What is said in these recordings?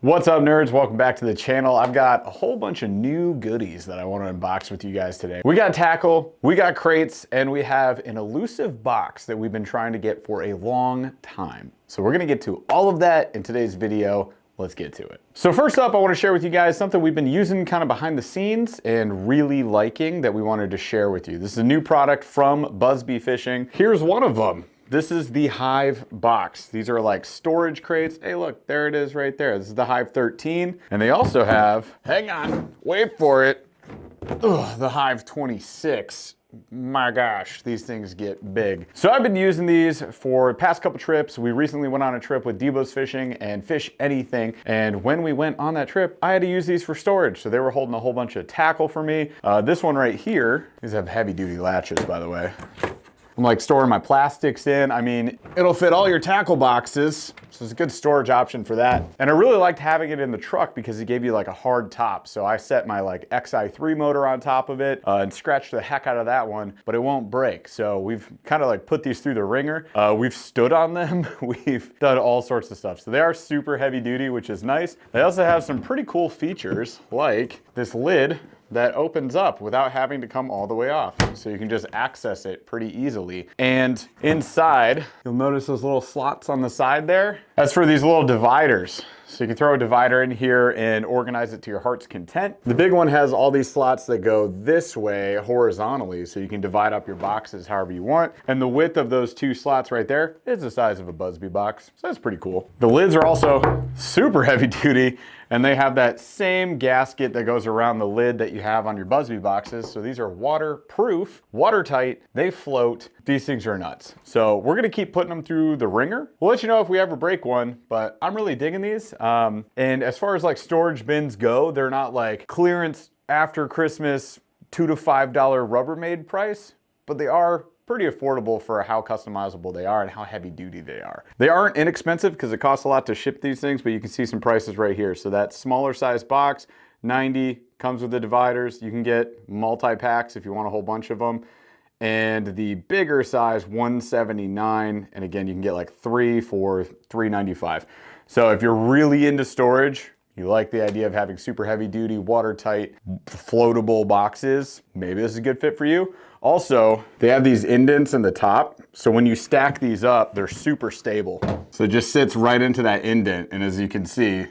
What's up, nerds? Welcome back to the channel. I've got a whole bunch of new goodies that I want to unbox with you guys today. We got tackle, we got crates, and we have an elusive box that we've been trying to get for a long time. So we're gonna get to all of that in today's video. Let's get to it. So first up, I want to share with you guys something we've been using kind of behind the scenes and really liking that we wanted to share with you. This is a new product from Busby Fishing. Here's one of them. This is the Hive box. These are like storage crates. Hey, look, there it is right there. This is the Hive 13. And they also have, hang on, wait for it. Ugh, the Hive 26. My gosh, these things get big. So I've been using these for the past couple trips. We recently went on a trip with Debo's Fishing and Fish Anything. And when we went on that trip, I had to use these for storage. So they were holding a whole bunch of tackle for me. This one right here, these have heavy duty latches, by the way. I'm like storing my plastics in. I mean, it'll fit all your tackle boxes. So it's a good storage option for that. And I really liked having it in the truck because it gave you like a hard top. So I set my like XI3 motor on top of it and scratched the heck out of that one, but it won't break. So we've kind of like put these through the ringer. We've stood on them. We've done all sorts of stuff. So they are super heavy duty, which is nice. They also have some pretty cool features like this lid that opens up without having to come all the way off. So you can just access it pretty easily. And inside, you'll notice those little slots on the side there. That's for these little dividers. So you can throw a divider in here and organize it to your heart's content. The big one has all these slots that go this way horizontally, so you can divide up your boxes however you want. And the width of those two slots right there is the size of a Busby box. So that's pretty cool. The lids are also super heavy duty, and they have that same gasket that goes around the lid that you have on your Busby boxes. So these are waterproof, watertight, they float. These things are nuts. So we're gonna keep putting them through the ringer. We'll let you know if we ever break one, but I'm really digging these. And as far as like storage bins go, they're not like clearance after Christmas $2 to $5 Rubbermaid price, but they are pretty affordable for how customizable they are and how heavy duty they are. They aren't inexpensive because it costs a lot to ship these things, but you can see some prices right here. So that smaller size box, 90, comes with the dividers. You can get multi-packs if you want a whole bunch of them. And the bigger size, 179, and again, you can get like 3 for $3.95. So if you're really into storage, you like the idea of having super heavy duty, watertight, floatable boxes, maybe this is a good fit for you. Also, they have these indents in the top. So when you stack these up, they're super stable. So it just sits right into that indent. And as you can see,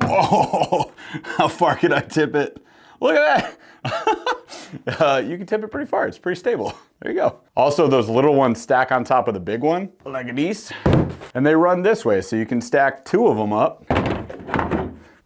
oh, how far can I tip it? Look at that. You can tip it pretty far. It's pretty stable. There you go. Also, those little ones stack on top of the big one, like these. And they run this way, so you can stack 2 of them up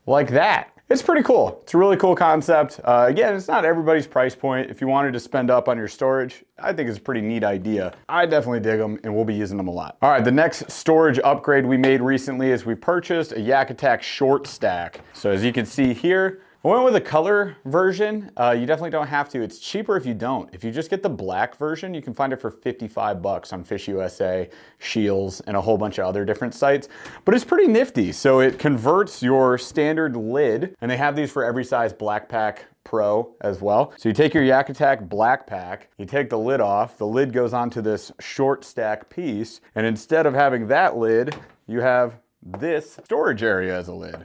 like that. It's pretty cool. It's a really cool concept. Again, it's not everybody's price point. If you wanted to spend up on your storage, I think it's a pretty neat idea. I definitely dig them, and we'll be using them a lot. All right, the next storage upgrade we made recently is we purchased a Yak Attack short stack. So as you can see here, I went with a color version. You definitely don't have to. It's cheaper if you don't. If you just get the black version, you can find it for 55 bucks on Fish USA, Shields, and a whole bunch of other different sites. But it's pretty nifty. So it converts your standard lid, and they have these for every size Black Pack Pro as well. So you take your Yak Attack Black Pack, you take the lid off, the lid goes onto this short stack piece, and instead of having that lid, you have this storage area as a lid,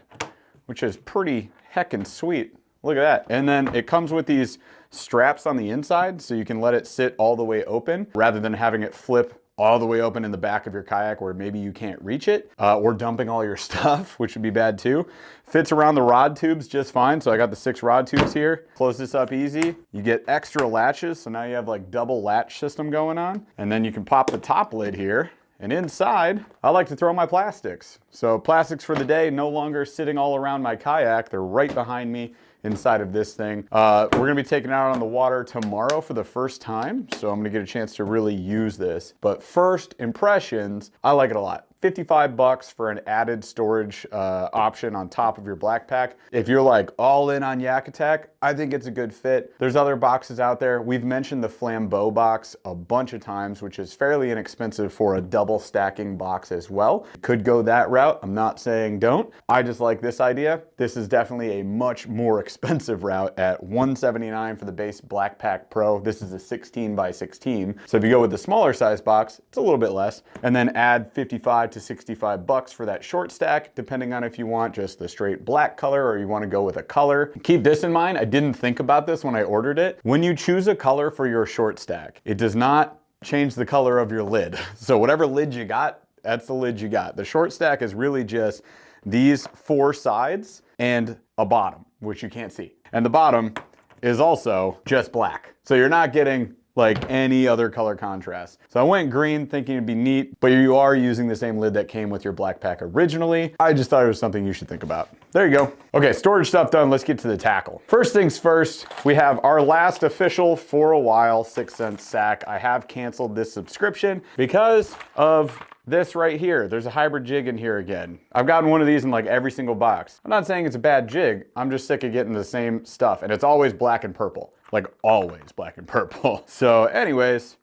which is pretty heckin' sweet. Look at that. And then it comes with these straps on the inside so you can let it sit all the way open rather than having it flip all the way open in the back of your kayak where maybe you can't reach it or dumping all your stuff, which would be bad too. Fits around the rod tubes just fine. So I got the 6 rod tubes here. Close this up easy. You get extra latches. So now you have like double latch system going on. And then you can pop the top lid here. And inside, I like to throw my plastics. So plastics for the day, no longer sitting all around my kayak. They're right behind me inside of this thing. We're gonna be taking it out on the water tomorrow for the first time. So I'm gonna get a chance to really use this. But first impressions, I like it a lot. 55 bucks for an added storage option on top of your Black Pack. If you're like all in on Yak Attack, I think it's a good fit. There's other boxes out there. We've mentioned the Flambeau box a bunch of times, which is fairly inexpensive for a double stacking box as well. Could go that route. I'm not saying don't. I just like this idea. This is definitely a much more expensive route at $179 for the base Black Pack Pro. This is a 16 by 16. So if you go with the smaller size box, it's a little bit less, and then add 55 55 to 65 bucks for that short stack, depending on if you want just the straight black color or you want to go with a color. Keep this in mind, I didn't think about this when I ordered it. When you choose a color for your short stack, it does not change the color of your lid. So whatever lid you got, that's the lid you got. The short stack is really just these 4 sides and a bottom, which you can't see. And the bottom is also just black. So you're not getting like any other color contrast. So I went green thinking it'd be neat, but you are using the same lid that came with your black pack originally. I just thought it was something you should think about. There you go. Okay, storage stuff done. Let's get to the tackle. First things first, we have our last official for a while 6 cent sack. I have canceled this subscription because of this right here. There's a hybrid jig in here again. I've gotten one of these in like every single box. I'm not saying it's a bad jig. I'm just sick of getting the same stuff, and it's always black and purple. Like always black and purple. So anyways,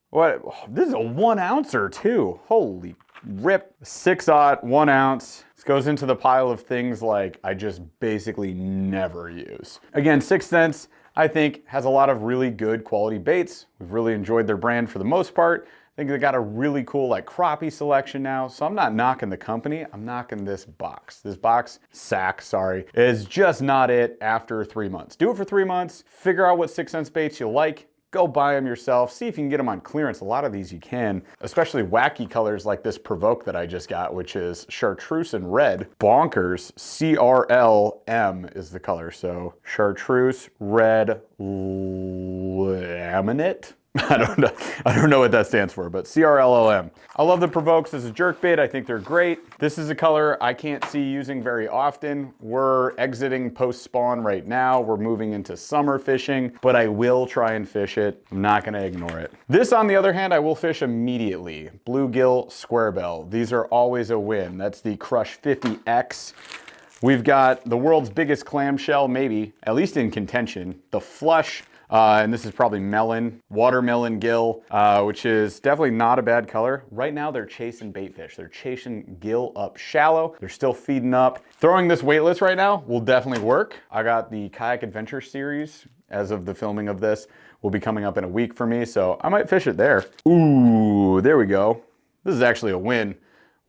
this is a 1 ouncer too. Holy rip. 6/0, 1 ounce. This goes into the pile of things like I just basically never use. Again, 6 cents, I think has a lot of really good quality baits. We've really enjoyed their brand for the most part. I think they got a really cool like crappie selection now. So I'm not knocking the company, I'm knocking this box. This sack, sorry, is just not it after 3 months. Do it for 3 months, figure out what 6 cents baits you like, go buy them yourself, see if you can get them on clearance. A lot of these you can, especially wacky colors like this Provoke that I just got, which is chartreuse and red. Bonkers, CRLM is the color. So chartreuse, red, laminate. I don't know what that stands for, but CRLOM. I love the Provokes as a jerkbait. I think they're great. This is a color I can't see using very often. We're exiting post-spawn right now. We're moving into summer fishing, but I will try and fish it. I'm not gonna ignore it. This, on the other hand, I will fish immediately. Bluegill Squarebell. These are always a win. That's the Crush 50X. We've got the world's biggest clamshell, maybe, at least in contention. The Flush, and this is probably melon, watermelon gill, which is definitely not a bad color. Right now they're chasing bait fish. They're chasing gill up shallow. They're still feeding up. Throwing this weightless right now will definitely work. I got the Kayak Adventure series as of the filming of this. Will be coming up in a week for me, so I might fish it there. Ooh, there we go. This is actually a win.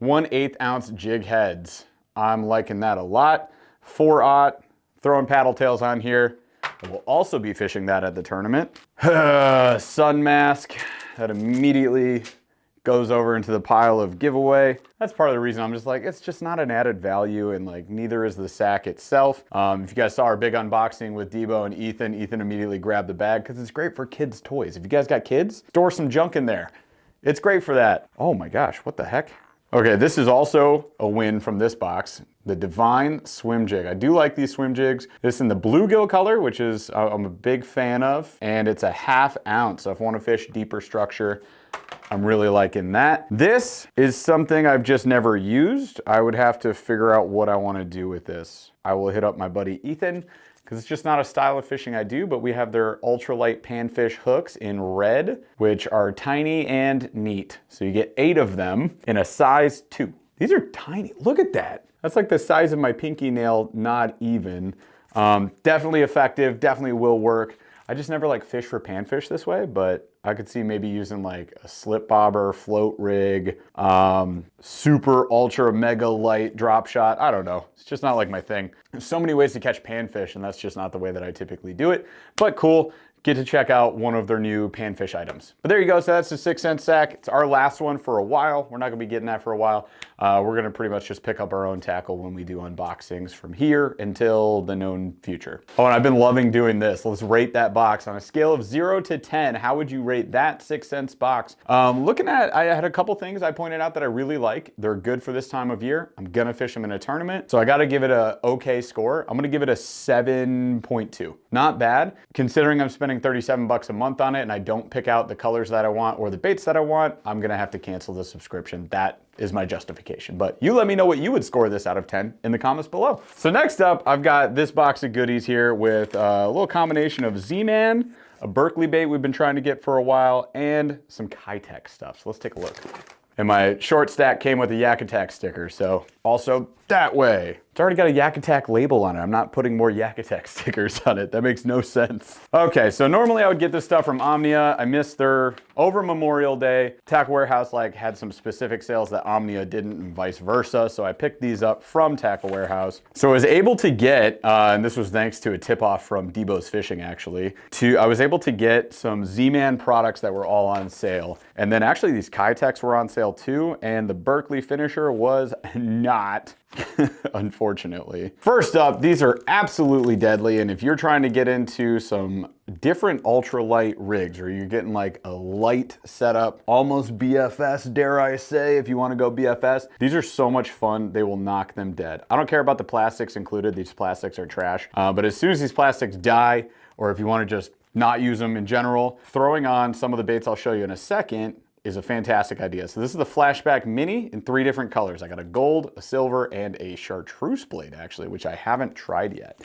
1/8 ounce jig heads. I'm liking that a lot. 4/0, throwing paddle tails on here. I will also be fishing that at the tournament. Sun mask, that immediately goes over into the pile of giveaway. That's part of the reason I'm just like, it's just not an added value, and like neither is the sack itself. If you guys saw our big unboxing with Debo and Ethan immediately grabbed the bag because it's great for kids' toys. If you guys got kids, store some junk in there. It's great for that. Oh my gosh, what the heck? Okay, this is also a win from this box. The Divine Swim Jig. I do like these swim jigs. This in the bluegill color, which is I'm a big fan of, and it's a 1/2 ounce. So if I want to fish deeper structure, I'm really liking that. This is something I've just never used. I would have to figure out what I want to do with this. I will hit up my buddy Ethan, because it's just not a style of fishing I do, but we have their ultralight panfish hooks in red, which are tiny and neat. So you get 8 of them in a size 2. These are tiny, look at that. That's like the size of my pinky nail, not even. Definitely effective, definitely will work. I just never like fish for panfish this way, but I could see maybe using like a slip bobber, float rig, super ultra mega light drop shot. I don't know. It's just not like my thing. There's so many ways to catch panfish, and that's just not the way that I typically do it. But cool. Get to check out one of their new panfish items. But there you go, so that's the 6 cent sack. It's our last one for a while. We're not gonna be getting that for a while. We're gonna pretty much just pick up our own tackle when we do unboxings from here until the known future. Oh, and I've been loving doing this. Let's rate that box. On a scale of 0 to 10, how would you rate that 6 cents box? Looking at, I had a couple things I pointed out that I really like. They're good for this time of year. I'm gonna fish them in a tournament, so I gotta give it a okay score. I'm gonna give it a 7.2. Not bad, considering I'm spending 37 bucks a month on it and I don't pick out the colors that I want or the baits that I want. I'm gonna have to cancel the subscription. That is my justification. But you let me know what you would score this out of 10 in the comments below. So next up, I've got this box of goodies here with a little combination of Z-Man, a Berkeley bait we've been trying to get for a while, and some Kitech stuff. So let's take a look. And my short stack came with a Yak Attack sticker, so also that way. It's already got a Yak Attack label on it. I'm not putting more Yak Attack stickers on it. That makes no sense. Okay, so normally I would get this stuff from Omnia. I missed their over Memorial Day. Tackle Warehouse had some specific sales that Omnia didn't and vice versa. So I picked these up from Tackle Warehouse. So I was able to get, and this was thanks to a tip off from Debo's Fishing actually, I was able to get some Z-Man products that were all on sale. And then actually these Kitex were on sale too. And the Berkeley finisher was not, unfortunately. First up, these are absolutely deadly. And if you're trying to get into some different ultralight rigs, or you're getting like a light setup, almost BFS, dare I say, if you want to go BFS, these are so much fun. They will knock them dead. I don't care about the plastics included. These plastics are trash. But as soon as these plastics die, or if you want to just not use them in general, throwing on some of the baits I'll show you in a second is a fantastic idea. So this is the Flashback Mini in 3 different colors. I got a gold, a silver, and a chartreuse blade actually, which I haven't tried yet.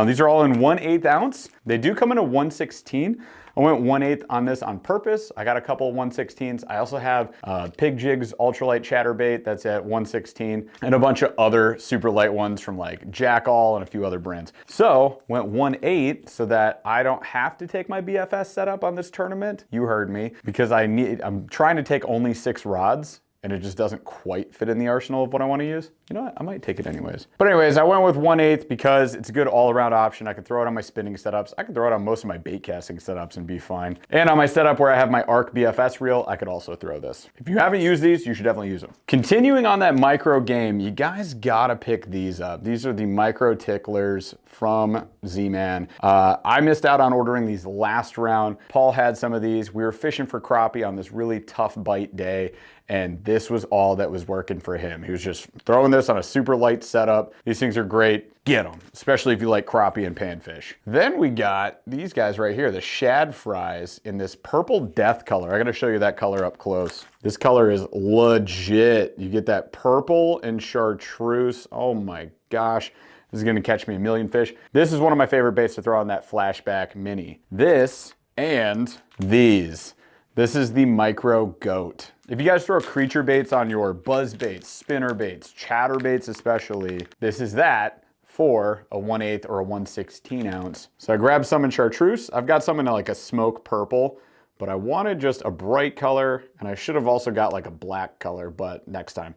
These are all in 1/8 ounce. They do come in a 1/16. I went 1/8 on this on purpose. I got a couple 1/16s. I also have Pig Jigs ultralight chatterbait that's at 1/16, and a bunch of other super light ones from like Jackall and a few other brands. So went 1/8 so that I don't have to take my BFS setup on this tournament. You heard me, because I'm trying to take only 6 rods, and it just doesn't quite fit in the arsenal of what I want to use. You know what? I might take it anyways. But anyways, I went with 1/8 because it's a good all-around option. I can throw it on my spinning setups. I can throw it on most of my bait casting setups and be fine. And on my setup where I have my ARC BFS reel, I could also throw this. If you haven't used these, you should definitely use them. Continuing on that micro game, you guys gotta pick these up. These are the micro ticklers from Z-Man. I missed out on ordering these last round. Paul had some of these. We were fishing for crappie on this really tough bite day, and this was all that was working for him. He was just throwing this on a super light setup. These things are great. Get them, especially if you like crappie and panfish. Then we got these guys right here, the shad fries in this purple death color. I gotta show you that color up close. This color is legit. You get that purple and chartreuse. Oh my gosh. This is gonna catch me a million fish. This is one of my favorite baits to throw on that Flashback Mini. This and these. This is the Micro Goat. If you guys throw creature baits on your buzz baits, spinner baits, chatter baits especially, this is that for a 1/8 or a 1/16 ounce. So I grabbed some in chartreuse. I've got some in like a smoke purple, but I wanted just a bright color, and I should have also got like a black color, but next time.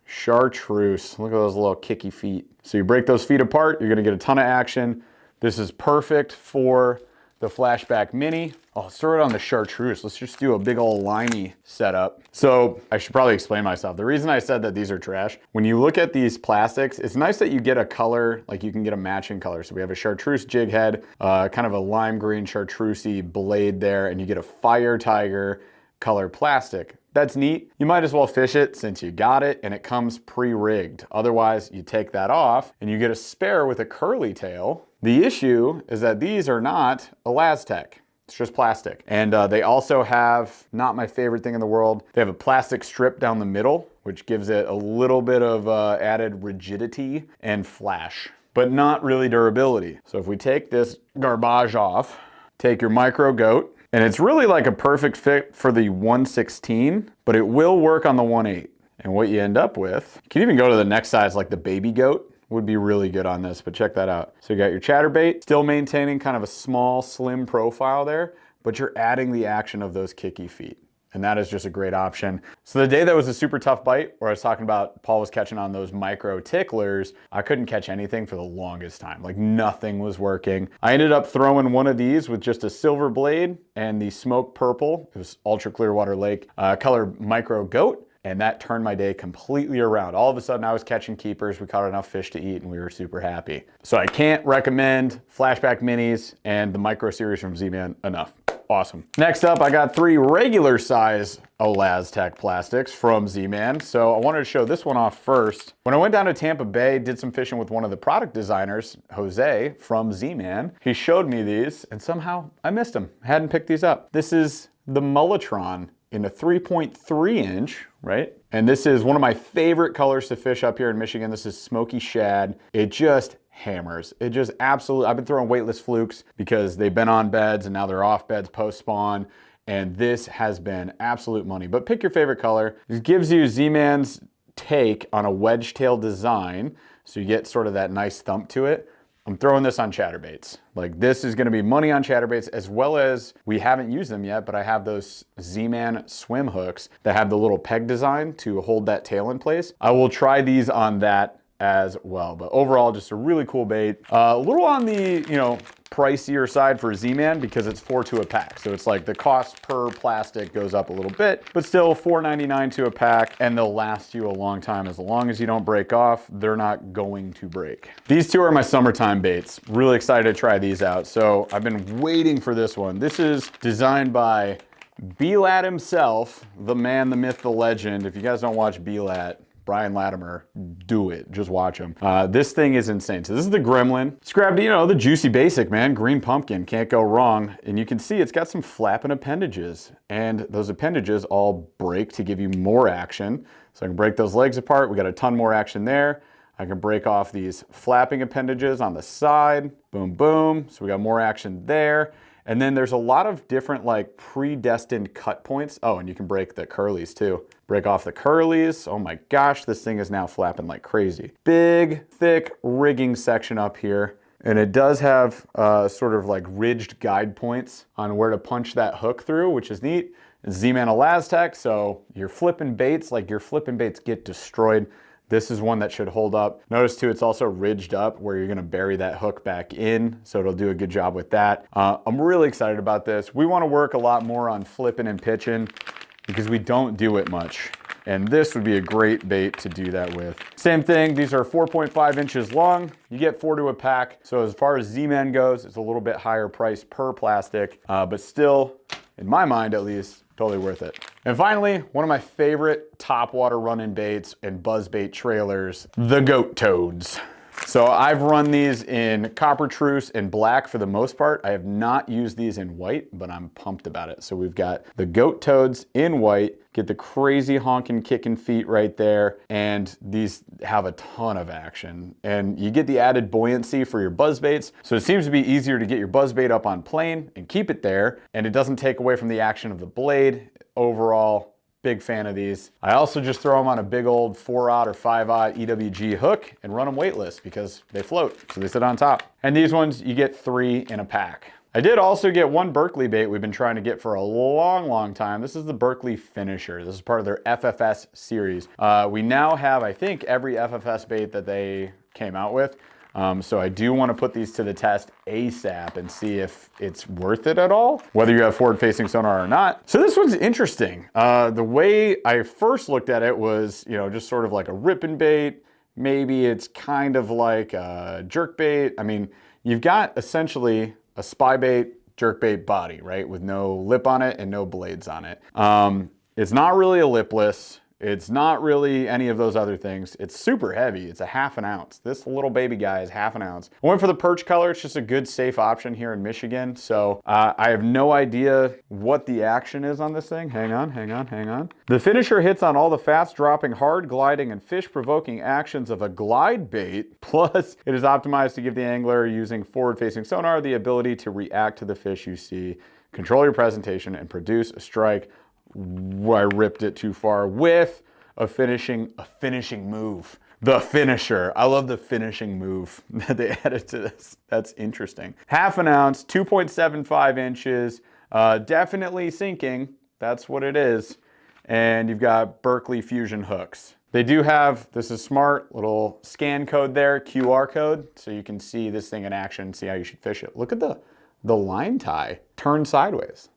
Chartreuse, look at those little kicky feet. So you break those feet apart, you're gonna get a ton of action. This is perfect for the Flashback Mini. Oh, let's throw it on the chartreuse. Let's just do a big old limey setup. So I should probably explain myself. The reason I said that these are trash, when you look at these plastics, it's nice that you get a color, like you can get a matching color. So we have a chartreuse jig head, kind of a lime green chartreusey blade there, and you get a fire tiger color plastic. That's neat. You might as well fish it since you got it and it comes pre-rigged. Otherwise, you take that off and you get a spare with a curly tail. The issue is that these are not Elastec. It's just plastic. And they also have, not my favorite thing in the world, they have a plastic strip down the middle, which gives it a little bit of added rigidity and flash, but not really durability. So if we take this garbage off, take your Micro Goat, and it's really like a perfect fit for the 1/16, but it will work on the 1/8. And what you end up with, you can even go to the next size, like the Baby Goat would be really good on this, but check that out. So you got your chatterbait, still maintaining kind of a small, slim profile there, but you're adding the action of those kicky feet. And that is just a great option. So the day that was a super tough bite, where I was talking about Paul was catching on those micro ticklers, I couldn't catch anything for the longest time. Like nothing was working. I ended up throwing one of these with just a silver blade and the smoke purple, it was Ultra Clearwater Lake, color Micro Goat. And that turned my day completely around. All of a sudden I was catching keepers, we caught enough fish to eat, and we were super happy. So I can't recommend Flashback Minis and the Micro Series from Z-Man enough. Awesome. Next up, I got 3 regular size Elastec plastics from Z-Man. So I wanted to show this one off first. When I went down to Tampa Bay, did some fishing with one of the product designers, Jose from Z-Man. He showed me these and somehow I missed them. I hadn't picked these up. This is the Mulletron in a 3.3 inch, right? And this is one of my favorite colors to fish up here in Michigan. This is Smoky Shad. It just hammers. It just absolutely, I've been throwing weightless flukes because they've been on beds and now they're off beds post-spawn. And this has been absolute money. But pick your favorite color. It gives you Z-Man's take on a wedge tail design. so you get sort of that nice thump to it. I'm throwing this on chatterbaits. Like, this is gonna be money on chatterbaits, as well as, we haven't used them yet, but I have those Z-Man swim hooks that have the little peg design to hold that tail in place. I will try these on that as well. But overall, just a really cool bait. A little on the, you know, pricier side for Z-Man because it's 4 to a pack. So it's like the cost per plastic goes up a little bit, but still $4.99 to a pack, and they'll last you a long time. As long as you don't break off, they're not going to break. These two are my summertime baits. Really excited to try these out. So I've been waiting for this one. This is designed by B-Lat himself, the man, the myth, the legend. If you guys don't watch B-Lat, Brian Latimer, do it. Just watch him. This thing is insane. So this is the Gremlin. Just grabbed, you know, the juicy basic, man. Green pumpkin, can't go wrong. And you can see it's got some flapping appendages. And those appendages all break to give you more action. So I can break those legs apart. We got a ton more action there. I can break off these flapping appendages on the side. Boom, boom. So we got more action there. And then there's a lot of different like predestined cut points. Oh, and you can break the curlies too. Break off the curlies. Oh my gosh, this thing is now flapping like crazy. Big, thick rigging section up here. And it does have sort of like ridged guide points on where to punch that hook through, which is neat. Z-Man Elastec, so your flipping baits get destroyed. This is one that should hold up. Notice too, it's also ridged up where you're gonna bury that hook back in, so it'll do a good job with that. I'm really excited about this. We wanna work a lot more on flipping and pitching because we don't do it much. And this would be a great bait to do that with. Same thing, these are 4.5 inches long. You get 4 to a pack. So as far as Z-Man goes, it's a little bit higher price per plastic, but still, in my mind at least, totally worth it. And finally, one of my favorite topwater run-in baits and buzzbait trailers, the goat toads. So I've run these in copper truce and black for the most part. I have not used these in white, but I'm pumped about it. So we've got the goat toads in white, get the crazy honking kicking feet right there. And these have a ton of action. And you get the added buoyancy for your buzzbaits. So it seems to be easier to get your buzzbait up on plane and keep it there. And it doesn't take away from the action of the blade. Overall, big fan of these. I also just throw them on a big old 4/0 or 5/0 EWG hook and run them weightless because they float, so they sit on top. And these ones, you get 3 in a pack. I did also get one Berkeley bait we've been trying to get for a long time. This is the Berkeley Finisher. This is part of their FFS series. We now have, I think, every FFS bait that they came out with. So I do want to put these to the test ASAP and see if it's worth it at all, whether you have forward-facing sonar or not. So this one's interesting. The way I first looked at it was, you know, just sort of like a ripping bait. Maybe it's kind of like a jerk bait. I mean, you've got essentially a spy bait, jerk bait body, right? With no lip on it and no blades on it. It's not really a lipless. It's not really any of those other things. It's super heavy. It's a 1/2 ounce. This little baby guy is 1/2 ounce. I went for the perch color. It's just a good, safe option here in Michigan. So I have no idea what the action is on this thing. Hang on. The Finisher hits on all the fast dropping, hard gliding, and fish provoking actions of a glide bait. Plus, it is optimized to give the angler using forward-facing sonar the ability to react to the fish you see, control your presentation, and produce a strike. I ripped it too far with a finishing move. The Finisher. I love the finishing move that they added to this. That's interesting. 1/2 ounce, 2.75 inches, definitely sinking. That's what it is. And you've got Berkeley Fusion hooks. They do have, this is smart, little scan code there, QR code, so you can see this thing in action, see how you should fish it. Look at the line tie, turned sideways.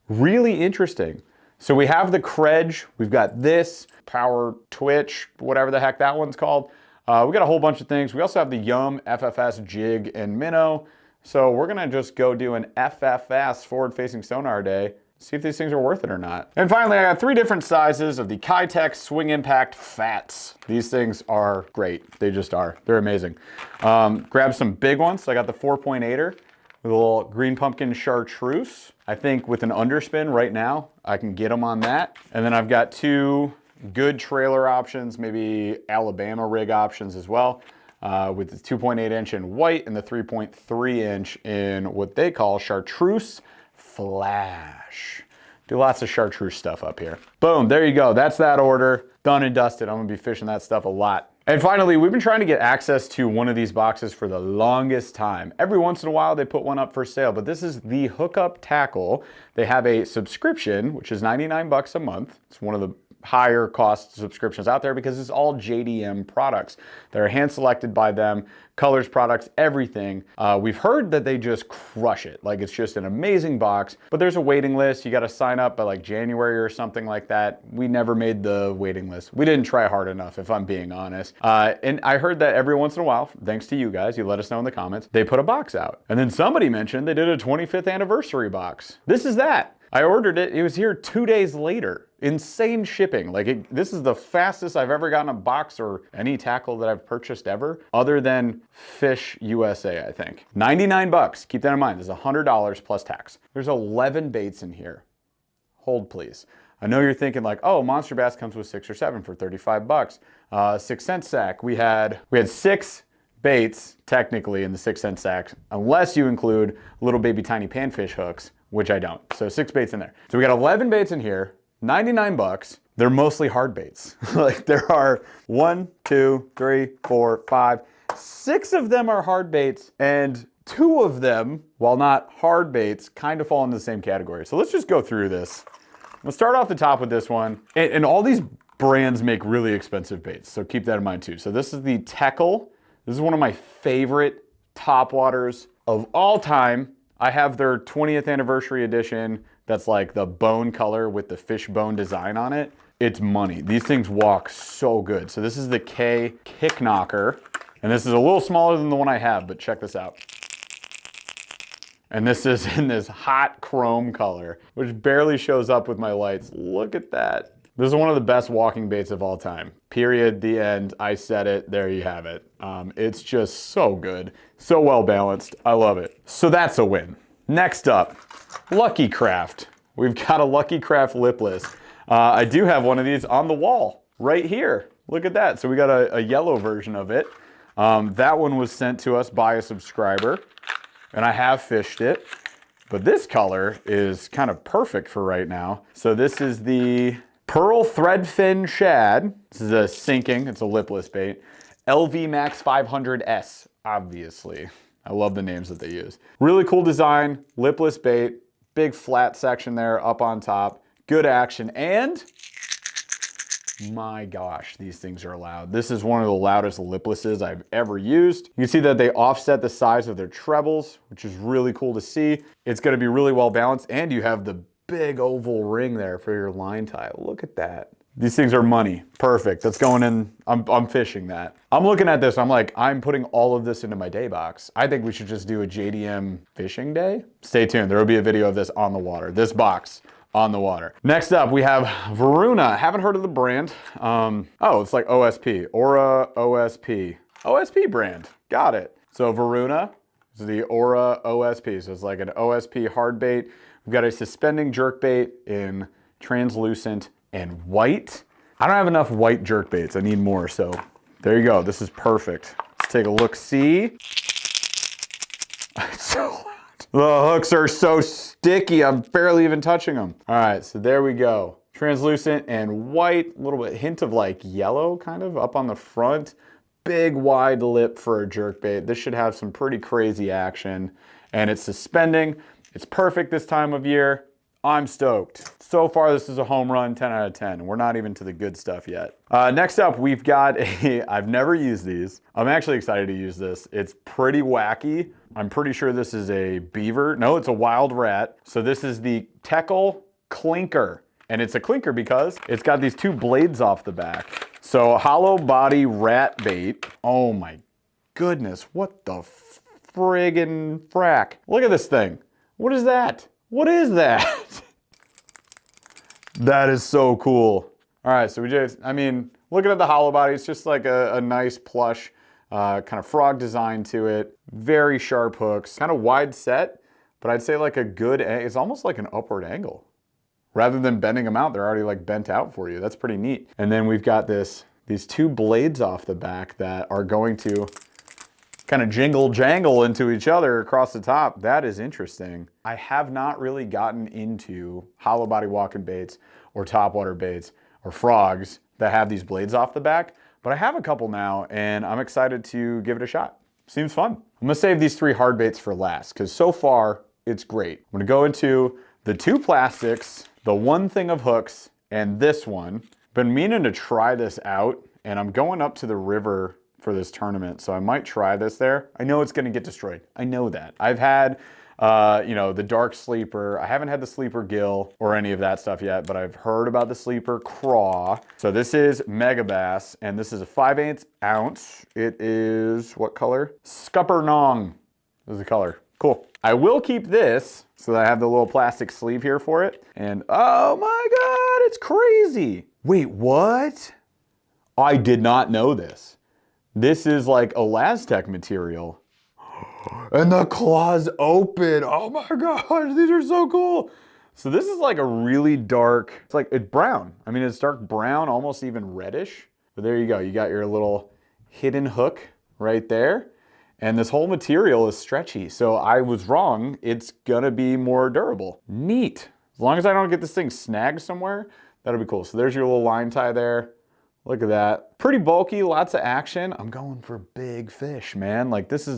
Really interesting. So we have the Kredge, we've got this, Power Twitch, whatever the heck that one's called. We got a whole bunch of things. We also have the Yum, FFS, Jig, and Minnow. So we're gonna just go do an FFS, forward-facing sonar day, see if these things are worth it or not. And finally, I got 3 different sizes of the Kitech Swing Impact Fats. These things are great, they just are, they're amazing. Grab some big ones, so I got the 4.8er. With a little green pumpkin chartreuse. I think with an underspin right now, I can get them on that. And then I've got 2 good trailer options, maybe Alabama rig options as well, with the 2.8 inch in white and the 3.3 inch in what they call chartreuse flash. Do lots of chartreuse stuff up here. Boom, there you go. That's that order. Done and dusted. I'm gonna be fishing that stuff a lot And finally, we've been trying to get access to one of these boxes for the longest time. Every once in a while, they put one up for sale, but this is the Hookup Tackle. They have a subscription, which is 99 bucks a month. It's one of the higher cost subscriptions out there because it's all JDM products that are hand selected by them, colors, products, everything. We've heard that they just crush it. Like, it's just an amazing box, but there's a waiting list. You got to sign up by like January or something like that. We never made the waiting list. We didn't try hard enough, if I'm being honest. And I heard that every once in a while, thanks to you guys, you let us know in the comments, they put a box out. And then somebody mentioned they did a 25th anniversary box. This is that. I ordered it, it was here 2 days later. Insane shipping. Like, this is the fastest I've ever gotten a box or any tackle that I've purchased ever, other than Fish USA, I think. 99 bucks, keep that in mind, this is $100 plus tax. There's 11 baits in here. Hold please. I know you're thinking like, oh, Monster Bass comes with 6 or 7 for 35 bucks. 6 cent sack, we had 6 baits technically in the 6 cent sack, unless you include little baby tiny panfish hooks, which I don't. So 6 baits in there. So we got 11 baits in here, 99 bucks. They're mostly hard baits. Like, there are 1, 2, 3, 4, 5, 6 of them are hard baits, and 2 of them, while not hard baits, kind of fall into the same category. So let's just go through this. Let's start off the top with this one. And all these brands make really expensive baits, so keep that in mind too. So this is the Teckle. This is one of my favorite topwaters of all time. I have their 20th anniversary edition that's like the bone color with the fish bone design on it. It's money. These things walk so good. So this is the K Kick Knocker, and this is a little smaller than the one I have, but check this out. And this is in this hot chrome color, which barely shows up with my lights. Look at that. This is one of the best walking baits of all time. Period, the end. I said it, there you have it. It's just so good, so well balanced. I love it. So that's a win. Next up, Lucky Craft. We've got a Lucky Craft lipless. I do have one of these on the wall right here. Look at that. So we got a yellow version of it. That one was sent to us by a subscriber, and I have fished it. But this color is kind of perfect for right now. So this is the Pearl Threadfin Shad. This is a sinking, it's a lipless bait. LV Max 500S, obviously. I love the names that they use. Really cool design, lipless bait, big flat section there up on top, good action, and my gosh, these things are loud. This is one of the loudest liplesses I've ever used. You can see that they offset the size of their trebles, which is really cool to see. It's gonna be really well balanced, and you have the big oval ring there for your line tie. Look at that. These things are money. Perfect. That's going in. I'm fishing that. I'm looking at this. I'm like, I'm putting all of this into my day box. I think we should just do a JDM fishing day. Stay tuned. There will be a video of this on the water. This box on the water. Next up, we have Varuna. Haven't heard of the brand. Oh, it's like OSP. Aura OSP. OSP brand. Got it. So Varuna is the Aura OSP. So it's like an OSP hard bait. We've got a suspending jerkbait in translucent and white. I don't have enough white jerkbaits. I need more, so there you go. This is perfect. Let's take a look, see. It's so loud. The hooks are so sticky. I'm barely even touching them. All right, so there we go. Translucent and white, a little bit hint of like yellow kind of up on the front. Big wide lip for a jerkbait. This should have some pretty crazy action, and it's suspending. It's perfect this time of year. I'm stoked. So far, this is a home run, 10 out of 10. We're not even to the good stuff yet. Next up, we've got I've never used these. I'm actually excited to use this. It's pretty wacky. I'm pretty sure this is a beaver. No, it's a wild rat. So this is the Teckle Clinker. And it's a clinker because it's got these 2 blades off the back. So hollow body rat bait. Oh my goodness, what the friggin' frack. Look at this thing. What is that? What is that? That is so cool. All right, so we just, I mean, looking at the hollow body, it's just like a nice plush kind of frog design to it. Very sharp hooks, kind of wide set, but I'd say like a good, it's almost like an upward angle. Rather than bending them out, they're already like bent out for you. That's pretty neat. And then we've got these 2 blades off the back that are going to kind of jingle jangle into each other across the top. That is interesting. I have not really gotten into hollow body walking baits or topwater baits or frogs that have these blades off the back, but I have a couple now and I'm excited to give it a shot. Seems fun. I'm gonna save these 3 hard baits for last because so far it's great. I'm gonna go into the 2 plastics, the 1 thing of hooks, and this one. Been meaning to try this out, and I'm going up to the river for this tournament, so I might try this there. I know it's gonna get destroyed. I know that. I've had, you know, the dark sleeper. I haven't had the sleeper gill or any of that stuff yet, but I've heard about the sleeper craw. So this is Mega Bass, and this is a 5/8 ounce. It is what color? Scuppernong is the color. Cool. I will keep this so that I have the little plastic sleeve here for it. And oh my God, it's crazy. Wait, what? I did not know this. This is like Elastec material. And the claws open. Oh my gosh, these are so cool. So this is like a really dark, it's brown. I mean, it's dark brown, almost even reddish. But there you go. You got your little hidden hook right there. And this whole material is stretchy. So I was wrong. It's gonna be more durable. Neat. As long as I don't get this thing snagged somewhere, that'll be cool. So there's your little line tie there. Look at that. Pretty bulky, lots of action. I'm going for big fish, man. Like this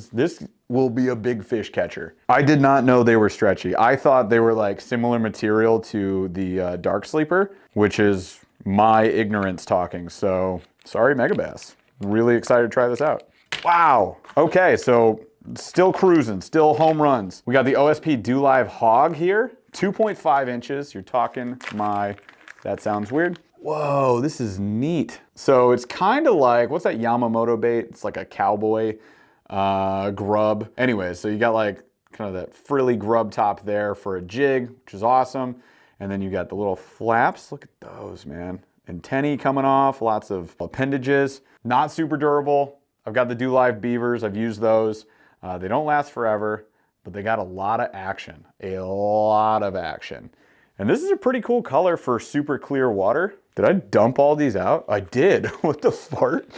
will be a big fish catcher. I did not know they were stretchy. I thought they were like similar material to the dark sleeper, which is my ignorance talking. So sorry, Mega Bass. Really excited to try this out. Wow. Okay, so still cruising, still home runs. We got the OSP Do Live Hog here, 2.5 inches. You're talking that sounds weird. Whoa, this is neat. So it's kind of like, what's that Yamamoto bait? It's like a cowboy grub. Anyway, so you got like kind of that frilly grub top there for a jig, which is awesome. And then you got the little flaps. Look at those, man. Antennae coming off, lots of appendages. Not super durable. I've got the Do Live Beavers. I've used those. They don't last forever, but they got a lot of action. A lot of action. And this is a pretty cool color for super clear water. Did I dump all these out? I did. What the fart?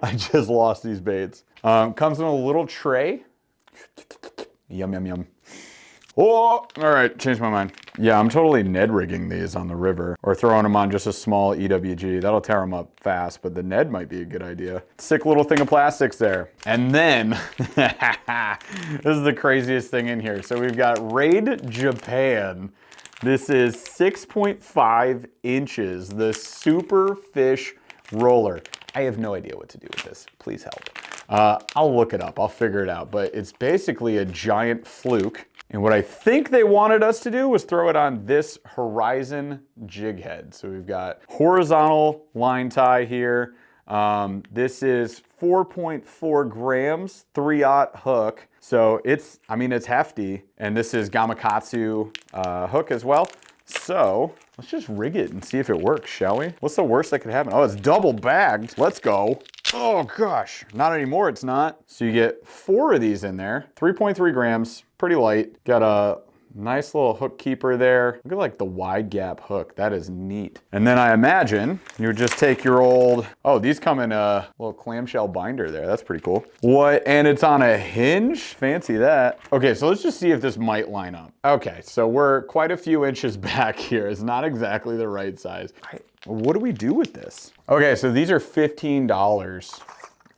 I just lost these baits. Comes in a little tray. Yum, yum, yum. Oh, all right, changed my mind. Yeah, I'm totally Ned rigging these on the river or throwing them on just a small EWG. That'll tear them up fast, but the Ned might be a good idea. Sick little thing of plastics there. And then, this is the craziest thing in here. So we've got Raid Japan. This is 6.5 inches, the Super Fish Roller. I have no idea what to do with this. Please help. I'll look it up. I'll figure it out. But it's basically a giant fluke. And what I think they wanted us to do was throw it on this Horizon jig head. So we've got horizontal line tie here. This is 4.4 grams, 3/0 hook. So it's hefty. And this is Gamakatsu hook as well. So let's just rig it and see if it works, shall we? What's the worst that could happen? Oh, it's double bagged. Let's go. Oh gosh, not anymore, it's not. So you get 4 of these in there, 3.3 grams, pretty light. Got a nice little hook keeper there. Look at like the wide gap hook, that is neat. And then I imagine you would just take your old, oh, these come in a little clamshell binder there, that's pretty cool. What, and it's on a hinge? Fancy that. Okay, so let's just see if this might line up. Okay, so we're quite a few inches back here. It's not exactly the right size. What do we do with this? Okay, so these are $15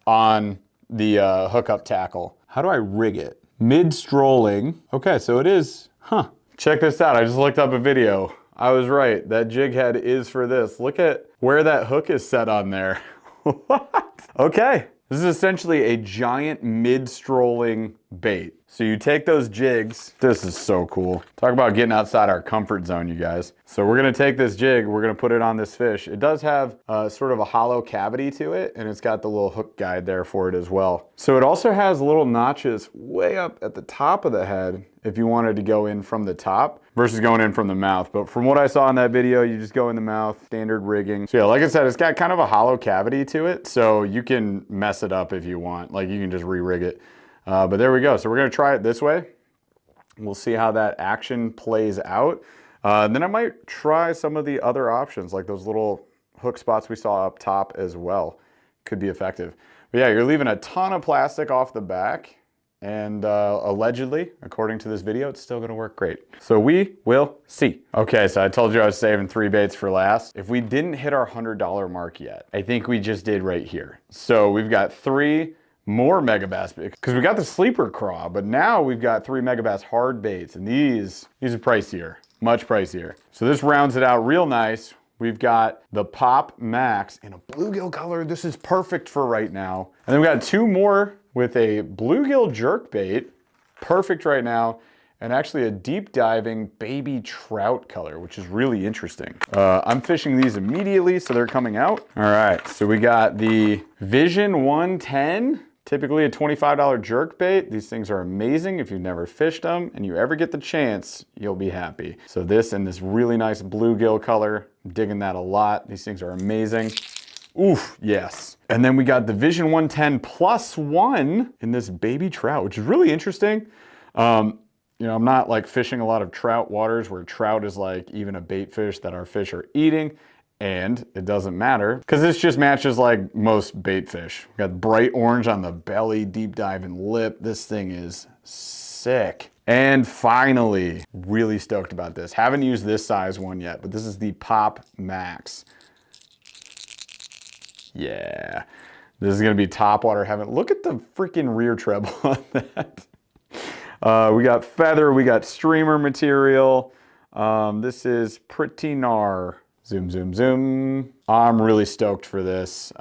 on the hookup tackle. How do I rig it? Mid-strolling. Okay, so it is, Check this out, I just looked up a video. I was right, that jig head is for this. Look at where that hook is set on there. What? Okay, this is essentially a giant mid-strolling bait. So you take those jigs, this is so cool. Talk about getting outside our comfort zone, you guys. So we're gonna take this jig, we're gonna put it on this fish. It does have sort of a hollow cavity to it, and it's got the little hook guide there for it as well. So it also has little notches way up at the top of the head if you wanted to go in from the top versus going in from the mouth. But from what I saw in that video, you just go in the mouth, standard rigging. So yeah, like I said, it's got kind of a hollow cavity to it, so you can mess it up if you want. Like you can just re-rig it. But there we go. So we're gonna try it this way. We'll see how that action plays out. Then I might try some of the other options, like those little hook spots we saw up top as well. Could be effective. But yeah, you're leaving a ton of plastic off the back. And allegedly, according to this video, it's still gonna work great. So we will see. Okay, so I told you I was saving 3 baits for last. If we didn't hit our $100 mark yet, I think we just did right here. So we've got 3 more megabass because we got the sleeper craw, but now we've got 3 megabass hard baits, and these are pricier, much pricier. So this rounds it out real nice. We've got the Pop Max in a bluegill color. This is perfect for right now. And then we got 2 more with a bluegill jerkbait, perfect right now, and actually a deep diving baby trout color, which is really interesting. I'm fishing these immediately, so they're coming out. All right, so we got the Vision 110, typically a $25 jerkbait. These things are amazing. If you've never fished them and you ever get the chance, you'll be happy. So this and this really nice bluegill color, I'm digging that a lot. These things are amazing. Oof, yes. And then we got the Vision 110 +1 in this baby trout, which is really interesting. You know, I'm not like fishing a lot of trout waters where trout is like even a bait fish that our fish are eating, and it doesn't matter because this just matches like most bait fish. We got bright orange on the belly, deep diving lip. This thing is sick. And finally, really stoked about this. Haven't used this size one yet, but this is the Pop Max. Yeah, this is gonna be top water heaven. Look at the freaking rear treble on that. We got feather, we got streamer material. This is pretty gnar. Zoom, zoom, zoom. I'm really stoked for this.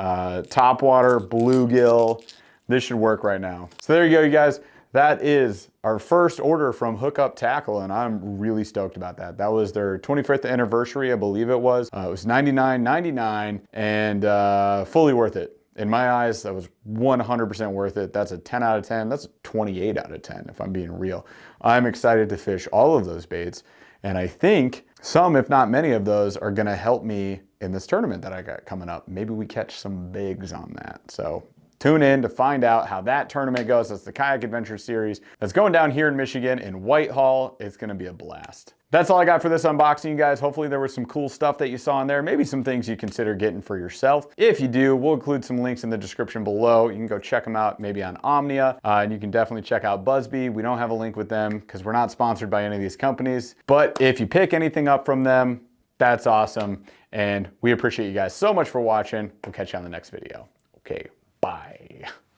Top water, bluegill. This should work right now. So there you go, you guys. That is our first order from Hookup Tackle, and I'm really stoked about that. That was their 25th anniversary, I believe it was. It was $99.99 and fully worth it. In my eyes, that was 100% worth it. That's a 10 out of 10. That's a 28 out of 10, if I'm being real. I'm excited to fish all of those baits, and I think some, if not many of those, are gonna help me in this tournament that I got coming up. Maybe we catch some bigs on that. So tune in to find out how that tournament goes. That's the Kayak Adventure Series that's going down here in Michigan in Whitehall. It's gonna be a blast. That's all I got for this unboxing, you guys. Hopefully there was some cool stuff that you saw in there. Maybe some things you consider getting for yourself. If you do, we'll include some links in the description below. You can go check them out maybe on Omnia, and you can definitely check out Buzzbee. We don't have a link with them because we're not sponsored by any of these companies. But if you pick anything up from them, that's awesome. And we appreciate you guys so much for watching. We'll catch you on the next video. Okay, bye.